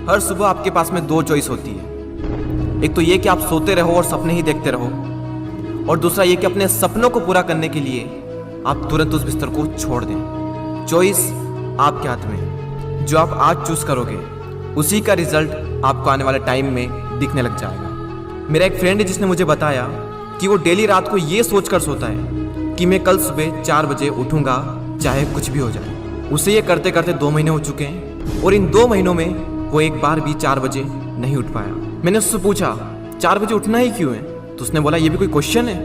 हर सुबह आपके पास में दो चॉइस होती है। एक तो ये कि आप सोते रहो और सपने ही देखते रहो, और दूसरा ये कि अपने सपनों को पूरा करने के लिए आप तुरंत उस बिस्तर को छोड़ दें। चॉइस आपके हाथ में है। जो आप आज चूज करोगे उसी का रिजल्ट आपको आने वाले टाइम में दिखने लग जाएगा। मेरा एक फ्रेंड है जिसने मुझे बताया कि वो डेली रात को ये सोचकर सोता है कि मैं कल सुबह 4 बजे उठूंगा चाहे कुछ भी हो जाए। उसे ये करते करते 2 महीने हो चुके हैं और इन 2 महीनों में वो एक बार भी 4 बजे नहीं उठ पाया। मैंने उससे पूछा 4 बजे उठना ही क्यों है, तो उसने बोला ये भी कोई क्वेश्चन है।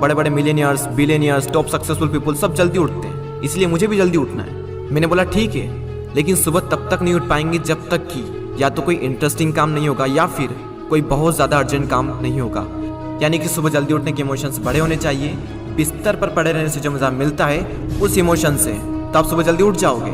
बड़े बड़े millionaires, billionaires, top successful people सब जल्दी उठते हैं, इसलिए मुझे भी जल्दी उठना है। मैंने बोला ठीक है, लेकिन सुबह तब तक नहीं उठ पाएंगे जब तक कि या तो कोई इंटरेस्टिंग काम नहीं होगा या फिर कोई बहुत ज़्यादा अर्जेंट काम नहीं होगा। यानी कि सुबह जल्दी उठने के इमोशंस बड़े होने चाहिए। बिस्तर पर पड़े रहने से जो मज़ा मिलता है उस इमोशन से, तो आप सुबह जल्दी उठ जाओगे।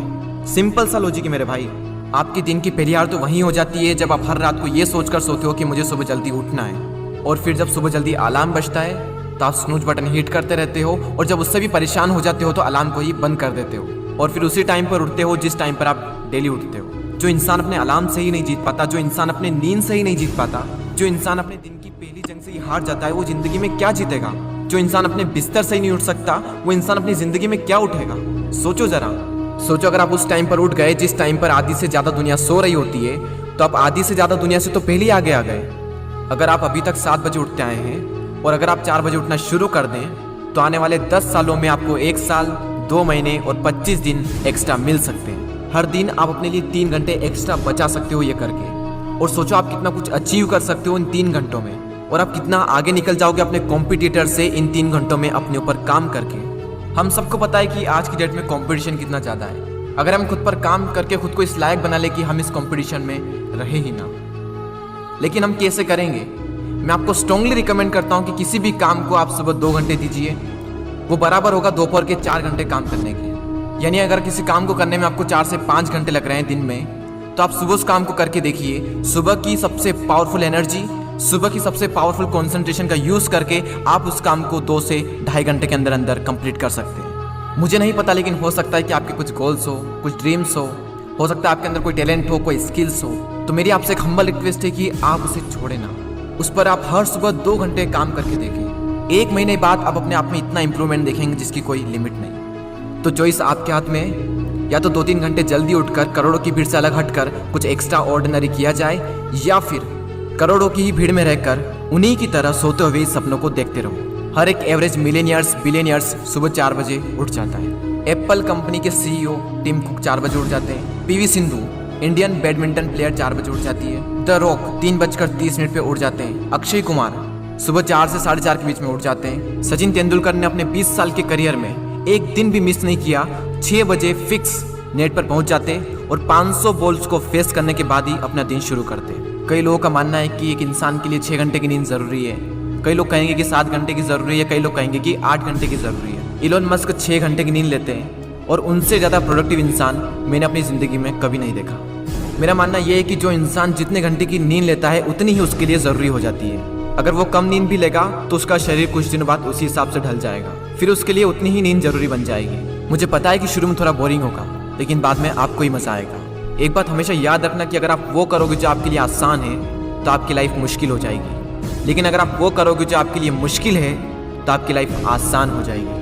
सिंपल सा लॉजिक है मेरे भाई। आपकी दिन की पहली हार तो वहीं हो जाती है जब आप हर रात को ये सोचकर सोते हो कि मुझे सुबह जल्दी उठना है, और फिर जब सुबह जल्दी अलार्म बजता है तो आप स्नूज बटन हिट करते रहते हो, और जब उससे भी परेशान हो जाते हो तो अलार्म को ही बंद कर देते हो, और फिर उसी टाइम पर उठते हो जिस टाइम पर आप डेली उठते हो। जो इंसान अपने अलार्म से ही नहीं जीत पाता, जो इंसान अपने नींद से ही नहीं जीत पाता, जो इंसान अपने दिन की पहली जंग से ही हार जाता है, वो जिंदगी में क्या जीतेगा। जो इंसान अपने बिस्तर से ही नहीं उठ सकता, वो इंसान अपनी जिंदगी में क्या उठेगा। सोचो जरा, सोचो अगर आप उस टाइम पर उठ गए जिस टाइम पर आधी से ज़्यादा दुनिया सो रही होती है, तो आप आधी से ज़्यादा दुनिया से तो पहले ही आगे आ गए। अगर आप अभी तक 7 बजे उठते आए हैं और अगर आप 4 बजे उठना शुरू कर दें तो आने वाले 10 सालों में आपको 1 साल, 2 महीने और 25 दिन एक्स्ट्रा मिल सकते हैं। हर दिन आप अपने लिए 3 घंटे एक्स्ट्रा बचा सकते हो ये करके, और सोचो आप कितना कुछ अचीव कर सकते हो इन 3 घंटों में, और आप कितना आगे निकल जाओगे अपने कॉम्पिटिटर से इन 3 घंटों में अपने ऊपर काम करके। हम सबको पता है कि आज की डेट में कंपटीशन कितना ज़्यादा है। अगर हम खुद पर काम करके खुद को इस लायक बना ले कि हम इस कंपटीशन में रहे ही ना, लेकिन हम कैसे करेंगे? मैं आपको स्ट्रांगली रिकमेंड करता हूं कि किसी भी काम को आप सुबह 2 घंटे दीजिए, वो बराबर होगा दोपहर के 4 घंटे काम करने के। यानी अगर किसी काम को करने में आपको 4 से 5 घंटे लग रहे हैं दिन में, तो आप सुबह उस काम को करके देखिए। सुबह की सबसे पावरफुल एनर्जी, सुबह की सबसे पावरफुल कंसंट्रेशन का यूज करके आप उस काम को 2 से ढाई घंटे के अंदर अंदर कंप्लीट कर सकते हैं। मुझे नहीं पता, लेकिन हो सकता है कि आपके कुछ गोल्स हो, कुछ ड्रीम्स हो सकता है आपके अंदर कोई टैलेंट हो, कोई स्किल्स हो, तो मेरी आपसे एक हम्बल रिक्वेस्ट है कि आप उसे छोड़े ना। उस पर आप हर सुबह 2 घंटे काम करके देखें। 1 महीने बाद आप अपने आप में इतना इंप्रूवमेंट देखेंगे जिसकी कोई लिमिट नहीं। तो चॉइस आपके हाथ में है, या तो 2-3 घंटे जल्दी उठकर करोड़ों की भीड़ से अलग हटकर कुछ एक्स्ट्रा ऑर्डिनरी किया जाए, या फिर करोड़ों की ही भीड़ में रहकर उन्हीं की तरह सोते हुए सपनों को देखते रहो। हर एक एवरेज मिलियनियर्स, बिलियनियर्स सुबह 4 बजे उठ जाता है। एप्पल कंपनी के CEO टिम कुक 4 बजे उठ जाते हैं। PV Sindhu Indian badminton player 4 बजे उठ जाती है। द रॉक 3:30 पे उठ जाते हैं। अक्षय कुमार सुबह 4 से 4:30 के बीच में उठ जाते हैं। सचिन तेंदुलकर ने अपने 20 साल के करियर में एक दिन भी मिस नहीं किया। 6 बजे फिक्स नेट पर पहुंच जाते और 500 बॉल्स को फेस करने के बाद ही अपना दिन शुरू करते। कई लोगों का मानना है कि एक इंसान के लिए 6 घंटे की नींद जरूरी है, कई लोग कहेंगे कि 7 घंटे की जरूरी है, कई लोग कहेंगे कि 8 घंटे की जरूरी है। इलोन मस्क 6 घंटे की नींद लेते हैं, और उनसे ज़्यादा प्रोडक्टिव इंसान मैंने अपनी ज़िंदगी में कभी नहीं देखा। मेरा मानना यह है कि जो इंसान जितने घंटे की नींद लेता है उतनी ही उसके लिए ज़रूरी हो जाती है। अगर वो कम नींद भी लेगा तो उसका शरीर कुछ दिनों बाद उसी हिसाब से ढल जाएगा, फिर उसके लिए उतनी ही नींद जरूरी बन जाएगी। मुझे पता है कि शुरू में थोड़ा बोरिंग होगा, लेकिन बाद में आपको ही मज़ा आएगा। एक बात हमेशा याद रखना कि अगर आप वो करोगे जो आपके लिए आसान है तो आपकी लाइफ मुश्किल हो जाएगी, लेकिन अगर आप वो करोगे जो आपके लिए मुश्किल है तो आपकी लाइफ आसान हो जाएगी।